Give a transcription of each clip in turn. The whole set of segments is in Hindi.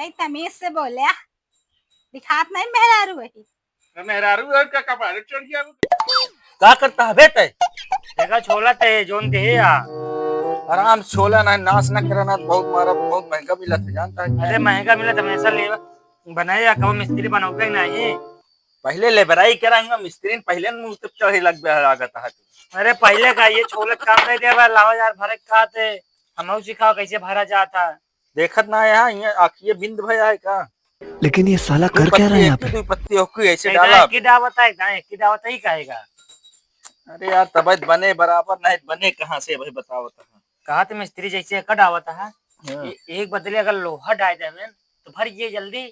कहीं तमीज से बोले दिखात नहीं मेहरारू है। मेहरारू और का कपार चढ़ गया का करता है बेटे? देखा छोला ते जोन दे या आराम से छोला ना नाश ना करना, बहुत मारा, बहुत महंगा मिला था, जानता है? अरे महंगा मिला तो हमेशा ले बनाया कब मिस्त्री बनाओगे नहीं। पहले लेबराई कराऊंगा, मिस्त्री पहले मुंह पे चढ़े लग लागत है। अरे पहले का ये छोले काम नहीं दे लाओ यार भरे खाते हम सिखाओ कैसे भरा जाता। देखत ना यहाँ यहाँ आखिए बिंद भया है का? लेकिन ये साला कर क्या रहा है यहाँ पे? दो पत्ती होकी ऐसे डाला की दावत है की दावत ही कहेगा। अरे यार तबीयत बने बराबर नहीं बने कहाँ से भाई बताओ तो। कहा तो मिस्त्री जैसे कट आवता है एक बदले अगर लोहा डाल दे में तो भर ये जल्दी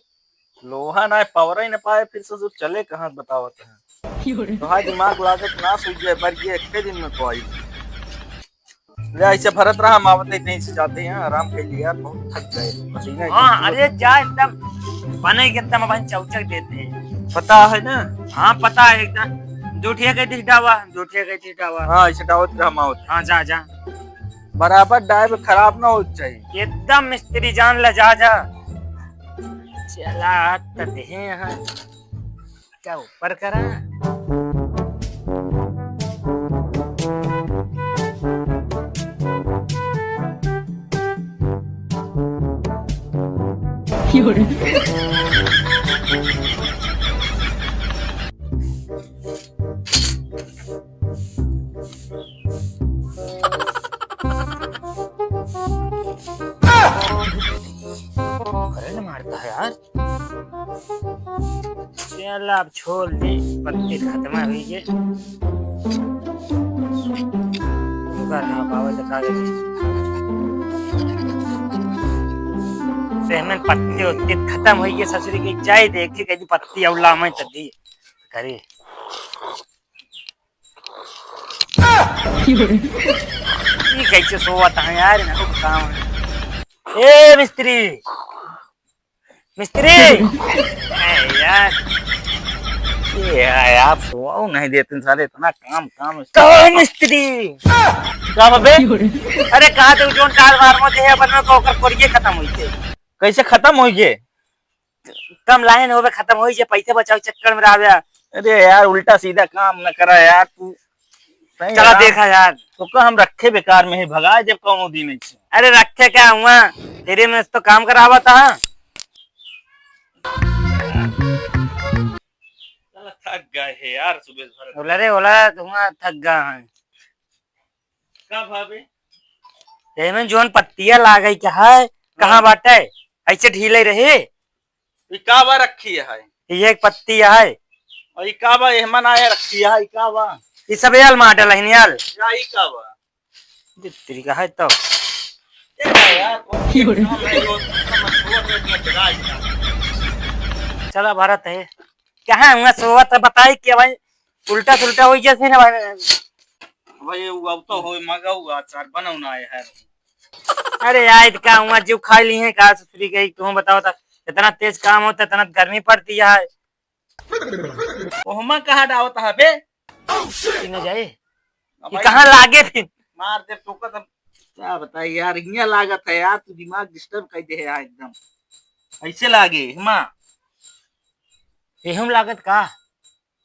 लोहा ना पावर ही ना पाए फिर से चले कहाँ बताओ तो। तो दिमाग लागत ना सूझ जाए पर ये एक दिन में तो आई ऐसे भरत रहा हम आवत नहीं से जाते हैं आराम के लिए यार, बहुत थक गए पसीना। हाँ अरे जा एकदम बने के एकदम अपन चौचक देते हैं पता है ना? हाँ पता है एकदम दूठिया कहती डावा दूठिया कहती डावा। हाँ ऐसे डावत रहा मावत। हाँ जा जा बराबर डाइव खराब ना हो चाहिए एकदम मिस्त्री जान ला जा जा चला तते हैं यहाँ क्या ऊपर करा। मारता है यार चल अब छोड़ दे पत्ती खत्म हुई है पत्ती होती खत्म हुई है ससुरी की चाय देखी कहीं पत्ती अवला में तदी करे कैसे सोवत है यार ना काम। ए मिस्त्री मिस्त्री यार ये आप सुओ नहीं देते सारे इतना काम काम तो मिस्त्री काम बे। अरे कहा तो जोन कार बार में दे अपन में कोकर कोरिए खत्म हुई थे। कैसे खत्म हो गए? कम लाइन होवे खत्म होई जे पैसे बचाओ चक्कर में रहा। अरे यार उल्टा सीधा काम न करा यार तू। चला देखा यार तो का हम रखे बेकार में ही भगाए जब कौनो दिन नहीं। अरे रखे क्या हुआ तेरे में तो काम करावा था। थक गए है यार सुबह भर। बोला रे बोला तुम थक गया है का भाभी तेरे जोन पत्तियां ला गई क्या है कहाँ बाटे ऐसे ढीले रहे। ये काबा रखी है ये एक पत्ती है और ये काबा एहमन आया रखी है काबा ये सब याल माडल है याल यही काबा तरीका है तो चला भारत है कहाँ हुआ सोवत बताई कि भाई उल्टा सुल्टा हो जैसे ना भाई वो तो हो मगा हुआ अचार बनाना है। अरे यार क्या हुआ जो खा ली है कहा ससुरी गई तुम बताओ था इतना तेज काम होता इतना गर्मी पड़ती है ओहमा कहाँ डावत है बे न जाए ये कहाँ लागे फिर मार दे तो का क्या बताइए यार यहाँ लागत है यार तू दिमाग डिस्टर्ब कर दे है एकदम ऐसे लागे हिमा हम लागत का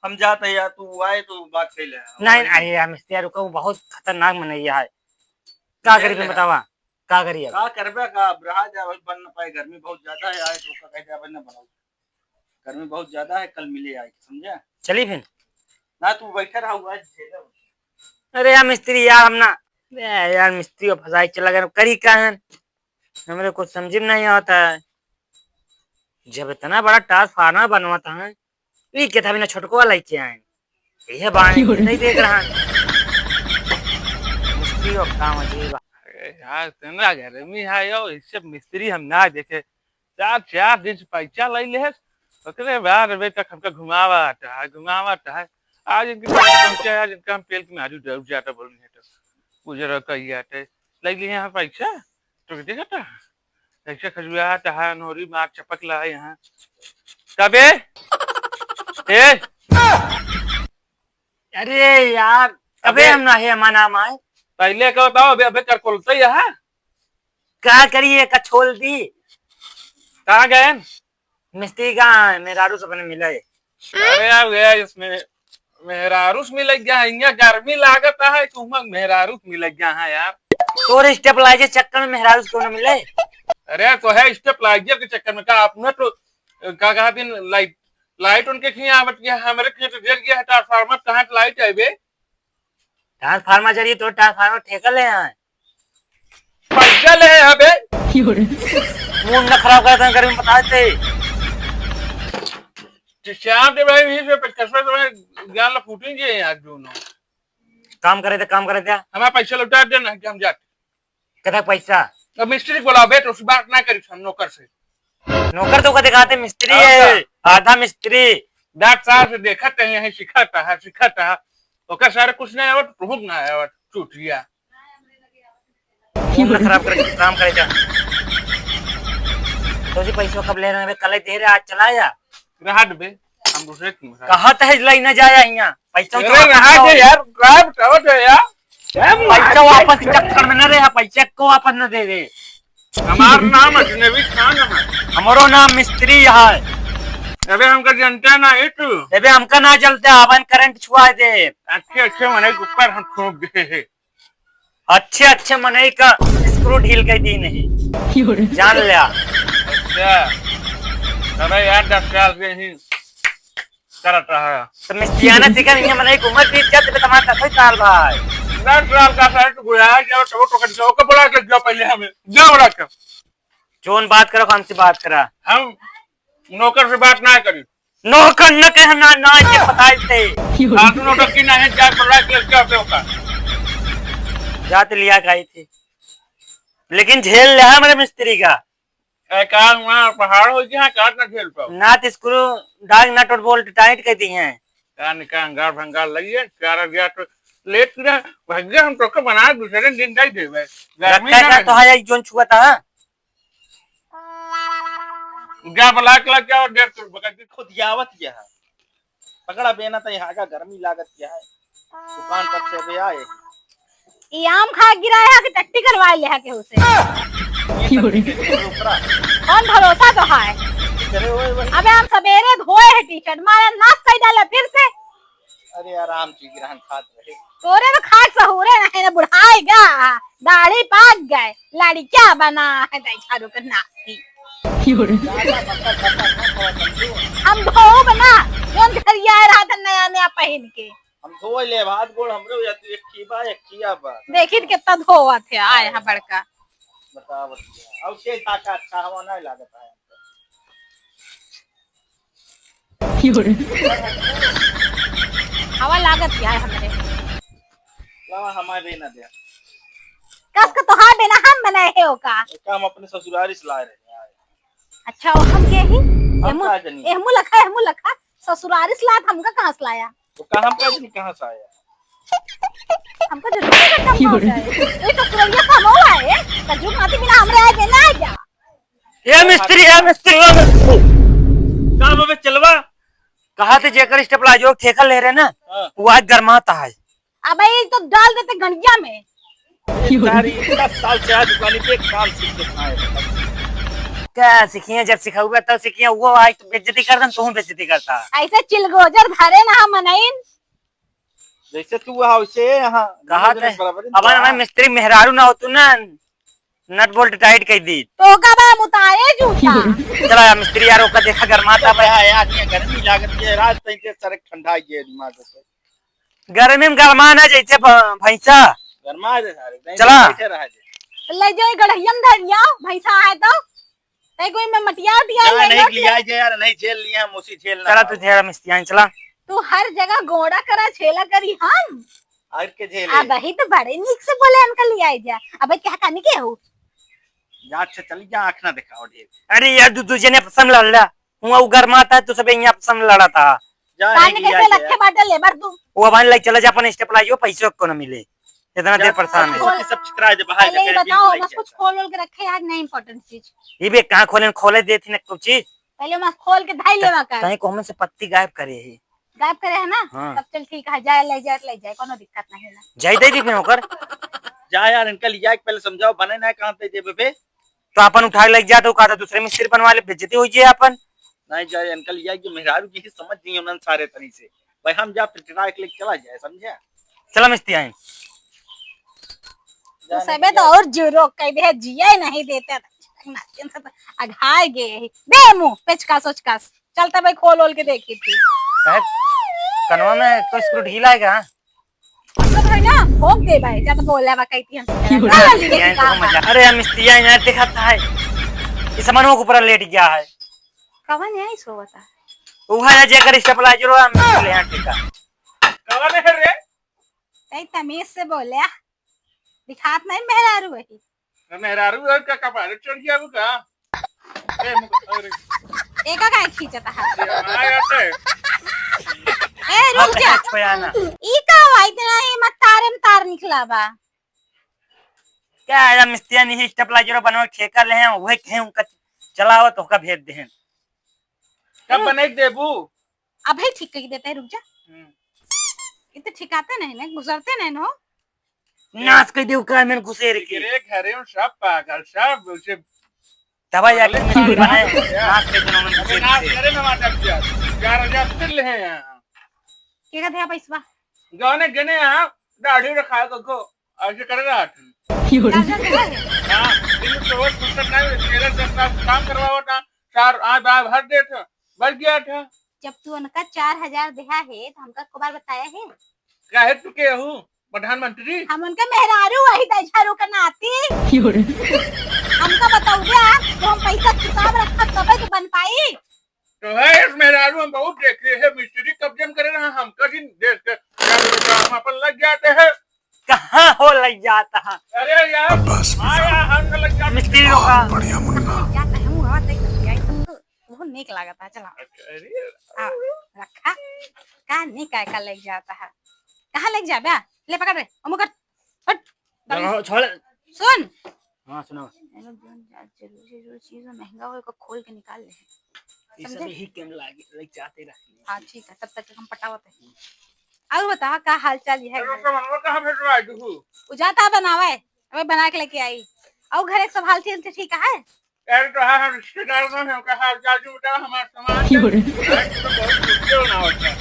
हम जाते यार तू आए तो बात कर ले। नहीं अरे यार मिस्त्री रुको बहुत खतरनाक मनैया है क्या करिए बतावा क्या करिए का करबे का रहा जा भाई बन न पाए गर्मी बहुत ज्यादा है आए तो का कह जा बन बनाओ गर्मी बहुत ज्यादा है कल मिले आए समझा चली फिर ना तू बैठा रहा हुआ है। अरे यार मिस्त्री यार हम ना यार मिस्त्री को फसाई चला गया करी क्या है हमारे कुछ समझ में नहीं आता है जब इतना बड़ा ट्रांसफार्मर बनवाता है ये क्या था बिना छोटको वाला क्या है ये बात नहीं देख रहा मिस्त्री को काम अजीब यार तेरा गर्मी है यो इससे मिस्त्री हम ना देखे चार चार दिन से पैसा ले ले ओकरे बाद बेटा हमका घुमावट है आज इनके पहुंचे आज इनका हम पेल के मारू डर जाता बोलनी है तो गुजर कहिया थे ले लिए यहाँ पैसा तो देखा था ऐसे खजुआता है नोरी मार चपक ला है यहाँ कबे ए अरे यार अबे हम ना है मना माए पहले का बताओ अबे अबे कर कोलते यहाँ क्या करिए का छोड़ दी कहाँ गए? मिस्त्री कहाँ है? मेहरारू से अपने मिला है। अरे यार गया इसमें मेहरारूस मिल गया है, यहाँ गर्मी लागत है तुम मेहरारूस मिल गया है यार। तो स्टेबलाइजर चक्कर में मेहरारू से क्यों न मिले? अरे तो है स्टेबलाइजर के चक्कर में का आपने तो क्या कहा दिन लाइट लाइट उनके खिया आवत गया हमारे खिया तो गिर गया है ट्रांसफार्मर कहाँ लाइट है बे? ट्रांसफार्मर चाहिए तो ट्रांसफार्मर ठेका ले यहाँ पैसा ले है बे। मुंह न खराब करते हैं गर्मी में बता देते। श्याम के भाई भी पे कसरत में ज्ञान ला फूटेंगे यार दोनों। काम करे थे हमारा पैसा लौटा देना कि हम जाते। कथा पैसा अब मिस्त्री को बुलाओ बेट उस बात ना करी हम नौकर से। नौकर तो का दिखाते मिस्त्री है आधा मिस्त्री। डॉक्टर साहब से देखा थे यही सिखाता है ओकर सारे कुछ नहीं आवत प्रभुक ना आवत चूटिया। मुंह न खराब करके काम करे जा। तो जी पैसा कब ले रहे हैं? कल दे रहे आज चला जा राहत बे हम दूसरे की कहा तहज लाई न जाया यहाँ पैसा अरे राहत है यार गायब टावत है यार। पैसा वापस चक्कर में न रहे पैसा को वापस न दे दे। हमारा नाम अजनबी खान है। हमारो नाम मिस्त्री है। अबे हमका जनता ना है तू। अबे हमका ना चलते अपन करंट छुआ दे। अच्छे मने के ऊपर हम ठोक दे है। अच्छे मने का स्क्रू ढील कर दी नहीं जान लिया। अच्छा अबे यार 10 साल से ही करत रहा है। तो मिस्त्रियाना सिखा नहीं मने की उम्र बीत जाते तुम्हारा कैसे साल भाई 10 साल का साइड गुया जाओ तो कर जाओ को बुला के जाओ पहले हमें जाओ बुला के। जोन बात करो हमसे बात करा। हम नौकर से बात ना करी। नौकर न कहना ना ये पता थे। आप नौकर की ना है जा बुला के क्या होगा। जाते लिया गई थी लेकिन झेल लिया है मेरे मिस्त्री का। काल वहाँ पहाड़ हो गया काट ना झेल पाओ। नाट स्क्रू डाग नट और बोल्ट टाइट कर दी हैं। कान का अंगार भंगार लगी है चार गया तो लेट ना भाग्य हम तो बना दूसरे दिन जाई देवे। गर्मी रखा तो है जोन छुआ था क्या बुला के क्या और डेढ़ बकत खुद यावत यह पकड़ा बेना तो यहाँ का गर्मी लागत क्या है दुकान पर से अबे आए ये आम खा गिराया कि टट्टी करवा लिया के उसे कौन भरोसा तो है। अबे हम सवेरे धोए है टी शर्ट मारे नाश कर डाला फिर से। अरे आराम से गिरहन खात रहे तोरे में खाट सहूरे नहीं ना बुढ़ाएगा दाढ़ी पाक गए लाड़ी क्या बना है झाड़ू के नाकी। हम धो बना जोन खरिया रहा था नया नया पहन के हम धो ले भात गोड़ हमरे जाती एक खीबा एक खिया बा देखी कितना धोआ थे आए हैं बड़का बताओ अब से ताका अच्छा हवा नहीं लागत है हवा लागत क्या है हमरे लावा हमारे ना दे कस का तो हाँ बिना हम बनाए है का काम अपने ससुरारी से लाए रहे अच्छा और हम के ही हम एहमू लखा ससुरारी से लात हमका कहां से लाया तो कहां पे नहीं कहां से आया हमको जरूर का कम हो गए ये ससुरारिया का हो है तजु माती बिना हमरे आए देना है क्या। ये मिस्त्री काम में चलवा कहा थे जेकर स्टेबलाइजर ठेका ले रहे ना वो आज गरमाता है। अबे ये तो डाल देते गंडिया में। सारी 10 साल से आज दुकान पे काम सीख के आए क्या सीखिए जब सिखाऊगा तब सीखिए वो आज तो बेइज्जती करता तू बेइज्जती करता ऐसे चिलगोजर धरे ना हम मनाइन जैसे तू वहां वैसे यहां कहा थे अब हमारे मिस्त्री मेहरारू ना हो तू ना नट बोल्ट टाइट कर दी तो का बा मुताए जूता चला मिस्त्री यारों का देखा गरमाता भाई आया गर्मी लागत है रात तक के सड़क ठंडा गया दिमाग से गर्मी में गरमाना जैसे भैंसा गरमा दे सारे चला ले जाए गढ़ियन धरिया भैंसा आए तो ते कोई में मटिया उटिया नहीं लिया यार नहीं झेल लिया मुसी झेलना चला तू झेला मिस्त्री चला तू हर जगह गोड़ा करा छेला करी हम आज के झेल अब ही तो बड़े निक से बोले अंकल लिया जा अबे क्या करने के हो जाट से चली जा आंख ना दिखाओ ढेर अरे यार दूजे ने पसंद लड़ लिया वो गरमाता है तू सब यहाँ पसंद लड़ा था कान कैसे लखे बाटे लेबर तू वो भाई लाइक चला जा अपन स्टेबलाइजर पैसे को न मिले इतना देर परेशान है सब चित्रा दे बाहर पहले ये बताओ बस कुछ खोल के रखे यार नहीं इंपॉर्टेंट चीज ये भी कहां खोले दे थी ना कुछ चीज पहले मैं खोल के धाई लेवा कर कहीं को से पत्ती गायब करे है गायब करे है ना तब चल ठीक है जाए ले जाए कोनो दिक्कत नहीं है जाई दे दी फिर होकर जा यार अंकल लिया पहले समझाओ बने ना कहां पे दे बे तो अपन उठा के लग जाते कहा था दूसरे मिस्त्री बनवा ले, बेइज्जती हो जाए अपन। नहीं जाए अंकल यह कि मेहरारू की समझ नहीं उन्होंने सारे तरी से भाई हम जा पिटरा के लिए चला जाए समझे। चलो मिस्त्री आए तो सबे तो और जोरो कह दे जिया ही नहीं देते अघाय गे दे मुंह पेचकास ओचकास चलता भाई खोल ओल के देखी थी कनवा में कोई स्क्रू ढीला है क्या? तो भाई ना भोग दे भाई जब बोला बा कहती हम अरे हम मिस्त्री आए यहाँ दिखाता है इस सामान को ऊपर लेट गया है कवन है सो बता वो है जेकर स्टेबलाइजर हो हम ले यहाँ टिका कौन है रे? तई तमीज से बोले दिखात नहीं मेहरारू वही मेहरारू और का कपार चढ़ गया वो का ए अरे एका काय खींचता है आया थे ए रुक जा छोया ना ई का वाई इतना ही मत तारे में तार निकला बा क्या है मिस्त्री नहीं स्टेबलाइजर बनवा ठेका ले हैं वही कहे उनका चलाओ तो का भेज दे कब बने देबू अब ही ठीक कर देते हैं रुक जा इतने ठिकाते नहीं ना गुजरते नहीं नो नाच के देव का मैंने घुसेर के रे घरे में सब पागल सब उसे तब जाके मिस्त्री बनाए नाच के दिनों में घुसेर नाच के करे में माता पिया 4000 फिर ले हैं यहाँ के का दिया पैसा गाने गने यहाँ दाढ़ी रखा को ऐसे कर रहा था राजा के है हाँ इन तो वो फुर्सत नहीं मेरा 10 लाख काम करवाओ था 4 आज भर दे था बढ़ गया था जब तू उनका 4000 दिया है तो हमका को बार बताया है काहे तू के हूँ प्रधानमंत्री हम उनका मेहरारू वही दजारू का नाती हमका बताओ दिया तो हम पैसा हिसाब रखा तब तो बन पाई तो है इस मेहरारू हम बहुत देखे हैं मिस्त्री कब्जे में करे रहा हम कभी देख के हम अपन लग जाते हैं कहाँ हो लग जाता है अरे यार आया हम लग जाते मिस्त्री का बढ़िया मुन्ना जाता है मुंह आते ही तो वो नेक लागता है चला अरे आ रखा का नहीं काय का लग जाता है कहाँ लग जा बे ले पकड़ रे अमुकर हट छोड़ सुन हाँ सुनो जरूरी चीज महंगा हो खोल के निकाल ले ये सब ही केम लागे लग जाते रही हाँ ठीक है तब तक हम पटावत है और बता का हाल चाल है कहाँ भेजवा दूँ उजाता बनावे अबे बना के लेके आई और घर एक सब हाल चाल ठीक है अरे तो हाँ हम रिश्तेदार में हम कहा हाल जो बता हमारा सामान तो बहुत मुश्किल ना होता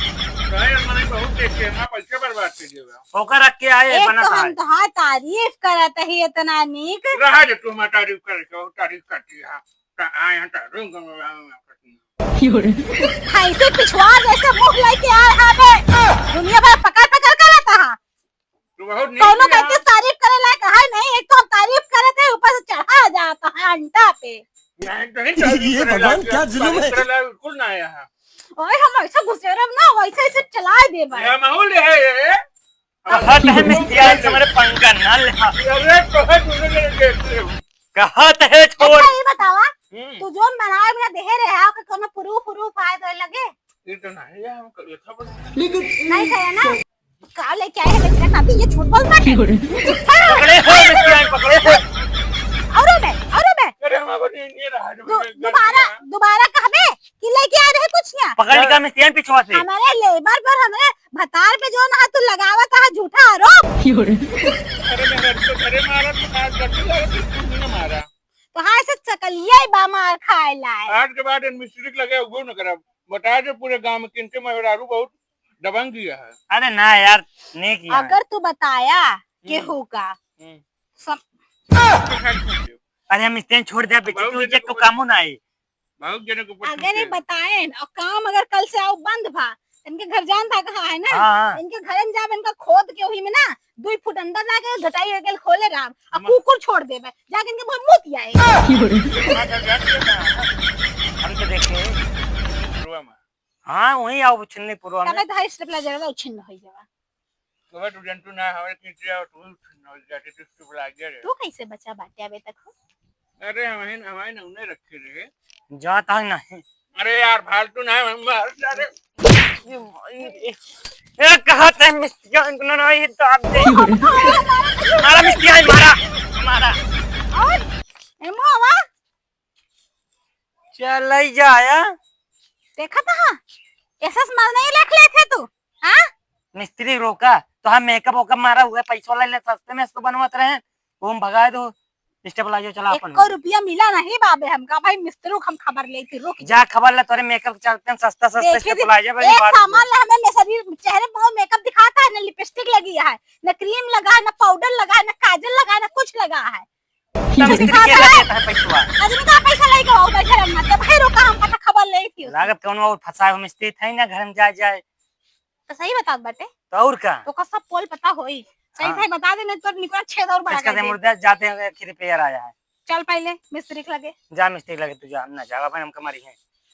तो है मैंने बहुत देखे हम पैसे बर्बाद कर दिया होकर रख के आए एक बना तो था हम तो तारीफ करत है इतना नीक रहा जो तू हमारी तारीफ करके तारीफ करती है आया तारीफ भाई से पिछवा जैसे मुंह लेके आ रहा है दुनिया भर पकड़ पकड़ कर रहता है तू बहुत दोनों कहते तारीफ करे लायक है नहीं एक तो हम तारीफ करे थे ऊपर से चढ़ा जाता है अंडा पे ये भगवान क्या जुल्म है बिल्कुल ना आया है ओए हम ऐसा गुस्सेरब ना वैसे ऐसे चला दे भाई ये माहौल है ये कहा है मिस्त्री आए तुम्हारे पंगा ना ले अरे तो है तूने देख कहा है छोड़ अच्छा ये बतावा तू जो बनाए बिना देह रहे है कि कोनो प्रूफ आए तो लगे ये तो नहीं है हम लिखा पर नहीं कहे ना का लेके आए है मेरा नाती ये झूठ बोलता है पकड़े हो मिस्त्री आए पकड़े हो औरो बे अरे हमारा नहीं रहा दोबारा कहबे कि लेके आ रहे कुछ ना पकड़ का मिस्त्री आए पिछवा से हमारे लेबर पर हमारे भतार पे जो ना तू लगावत है झूठा आरोप अरे मैं तो अरे मारा तो आज करते मारा तो हाँ ऐसे चकलिया ही बामार खाए लाए आज के बाद मिस्त्री लगे वो न करा बता दे पूरे गांव में किनके मेहरारू बहुत दबंग दिया है अरे ना यार नहीं किया अगर तू बताया गेहूं का अरे हम मिस्त्री छोड़ दे बेची तू को काम ना आई बहुत जने को अगर ये बताए और काम अगर कल से आओ बंद भा इनके घर जानता कहाँ है ना हाँ। इनके घर में जाब इनका खोद के वही में ना 2 फुट अंदर जाके घटाई अकेले खोले राम अब कुकुर छोड़ देबे जाके इनके बहुत मुत आए हम तो देखे हाँ वही आओ छिन्नी पूर्वा में तबे तो हाई स्टेप ला जाएगा उछिन्न हो जाएगा तो तू जंतु ना हमारे किटिया तू न जाते तो तू बुला गया तू कैसे बचा बाटे अबे तक हो अरे हमारे ना उन्हें रखे रहे जाता नहीं अरे यार फालतू ना हम मार अरे ये कहा था मिस्त्री इतना नहीं तो आप दे मारा मिस्त्री मारा और एमो आवा चल ही जाया देखा था हाँ ऐसा समझ नहीं रख ले थे तू हाँ मिस्त्री रोका तो हम मेकअप वोकअप मारा हुआ पैसा ले ले सस्ते में इसको बनवाते रहे वो हम भगा दो स्टेबलाइजर चला अपन एको रुपया मिला नहीं बाबे हमका भाई मिस्त्री को हम खबर ले थी रुक जा खबर ला तोरे मेकअप चलते हैं सस्ता सस्ता देखी थी, स्टेबलाइजर भाई एक सामान ला हमें शरीर चेहरे पर मेकअप दिखाता है ना लिपस्टिक लगी है ना क्रीम लगा है ना पाउडर लगा है ना काजल लगा है ना कुछ लगा है मिस्त्री के लगे है पैसा आदमी का पैसा लेके आओ बैठे रहना तो भाई रुका हम पता खबर ले थी लागत कौन और फंसाए हो मिस्त्री थे ना घर में जाए तो सही बता बटे तो और का तो का सब पोल पता होई सही हाँ। सही बता दे नहीं तो निकला 6 और बढ़ा इसका कर से दे। मुर्दा जाते हैं रिपेयर आया है चल पहले मिस्त्री के लगे जा मिस्त्री लगे तू जा हम ना जावा भाई हम कमारी है